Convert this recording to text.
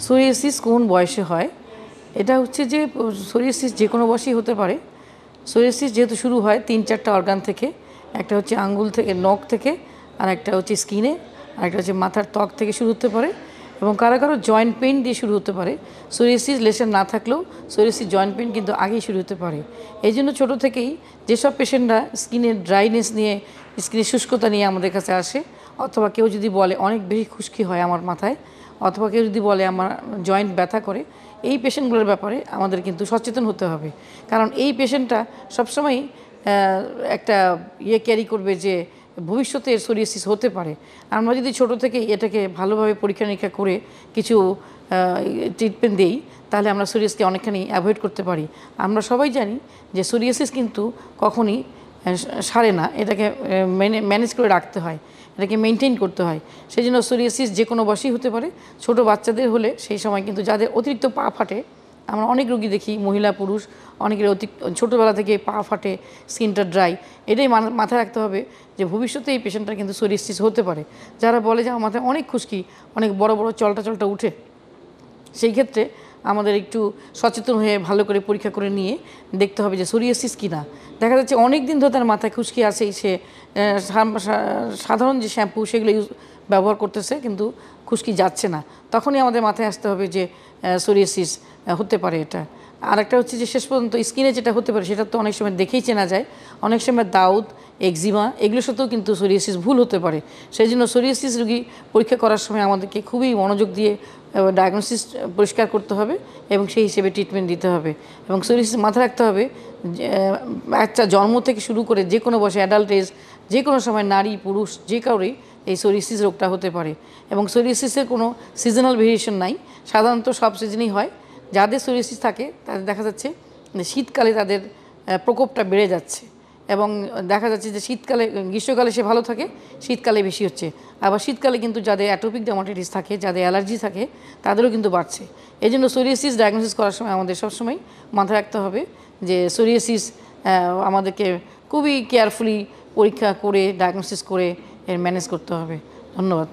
Psoriasis কোন বয়সে হয়? এটা হচ্ছে যে সোরিয়াসিস যে কোনো বয়সেই হতে পারে। সোরিয়াসিস যেহেতু শুরু হয় ৩-৪টা অর্গান থেকে, একটা হচ্ছে আঙ্গুল থেকে, নখ থেকে, আর একটা হচ্ছে স্কিনে, আর একটা হচ্ছে মাথার ত্বক থেকে শুরু হতে পারে এবং কারো কারো জয়েন্ট পেইন দিয়ে শুরু হতে পারে। সোরিয়াসিস লেশন না থাকলেও সোরিয়াসিস জয়েন্ট পেইন কিন্তু আগেই শুরু হতে পারে। এই জন্য ছোটো থেকেই যেসব পেশেন্টরা স্কিনের ড্রাইনেস নিয়ে, স্কিনের শুষ্কতা নিয়ে আমাদের কাছে আসে, অথবা কেউ যদি বলে অনেক বেশি খুশকি হয় আমার মাথায়, অথবা কেউ যদি বলে আমার জয়েন্ট ব্যথা করে, এই পেশেন্টগুলোর ব্যাপারে আমাদের কিন্তু সচেতন হতে হবে। কারণ এই পেশেন্টটা সবসময়ই একটা ক্যারি করবে যে ভবিষ্যতে এর সোরিয়াসিস হতে পারে। আমরা যদি ছোটো থেকেই এটাকে ভালোভাবে পরীক্ষা নিরীক্ষা করে কিছু ট্রিটমেন্ট দিই, তাহলে আমরা সোরিয়াসকে অনেকখানি অ্যাভয়েড করতে পারি। আমরা সবাই জানি যে সোরিয়াসিস কিন্তু কখনই সারে না, এটাকে ম্যানেজ করে রাখতে হয়, এটাকে মেনটেন করতে হয়। সেই জন্য সোরিয়াসিস যে কোনো বয়সেই হতে পারে। ছোট বাচ্চাদের হলে সেই সময় কিন্তু যাদের অতিরিক্ত পা ফাটে, আমরা অনেক রোগী দেখি, মহিলা পুরুষ অনেকের ছোটোবেলা থেকে পা ফাটে, স্কিনটা ড্রাই, এটাই মাথায় রাখতে হবে যে ভবিষ্যতে এই পেশেন্টটা কিন্তু সোরিয়াসিস হতে পারে। যারা বলে যে আমার মাথায় অনেক খুশকি, অনেক বড় বড় চলটা উঠে, সেই ক্ষেত্রে আমাদের একটু সচেতন হয়ে ভালো করে পরীক্ষা করে নিয়ে দেখতে হবে যে সোরিয়াসিস কি না। দেখা যাচ্ছে অনেক দিন ধরে তার মাথায় খুশকি আছেই, সে সাধারণ যে শ্যাম্পু সেগুলো ব্যবহার করতেছে কিন্তু খুশকি যাচ্ছে না, তখনই আমাদের মাথায় আসতে হবে যে সোরিয়াসিস হতে পারে এটা। আর একটা হচ্ছে যে শেষ পর্যন্ত স্কিনে যেটা হতে পারে সেটা তো অনেক সময় দেখেই চেনা যায়, অনেক সময় দাউদ, এক্সিমা, এগুলোর সাথেও কিন্তু সোরিয়াসিস ভুল হতে পারে। সেই জন্য সোরিয়াসিস রোগী পরীক্ষা করার সময় আমাদেরকে খুবই মনোযোগ দিয়ে ডায়াগনোসিস পরিষ্কার করতে হবে এবং সেই হিসেবে ট্রিটমেন্ট দিতে হবে। এবং সোরিয়াসিস মাথায় রাখতে হবে বাচ্চা জন্ম থেকে শুরু করে যে কোনো বয়সে, অ্যাডাল্ট এজ, যে কোনো সময় নারী পুরুষ যে কাউরই এই সোরিয়াসিস রোগটা হতে পারে। এবং সোরিয়াসিসের কোনো সিজনাল ভেরিয়েশন নাই, সাধারণত সব সিজনেই হয়। যাদের সোরিয়াসিস থাকে তাদের দেখা যাচ্ছে শীতকালে তাদের প্রকোপটা বেড়ে যাচ্ছে, এবং দেখা যাচ্ছে যে শীতকালে, গ্রীষ্মকালে সে ভালো থাকে, শীতকালে বেশি হচ্ছে। আবার শীতকালে কিন্তু যাদের অ্যাটোপিক ডার্মাটাইটিস থাকে, যাদের অ্যালার্জি থাকে, তাদেরও কিন্তু বাড়ছে। এই জন্য সোরিয়াসিস ডায়াগনোসিস করার সময় আমাদের সবসময় মাথায় রাখতে হবে যে সোরিয়াসিস আমাদেরকে খুবই কেয়ারফুলি পরীক্ষা করে ডায়াগনোসিস করে এর ম্যানেজ করতে হবে। ধন্যবাদ।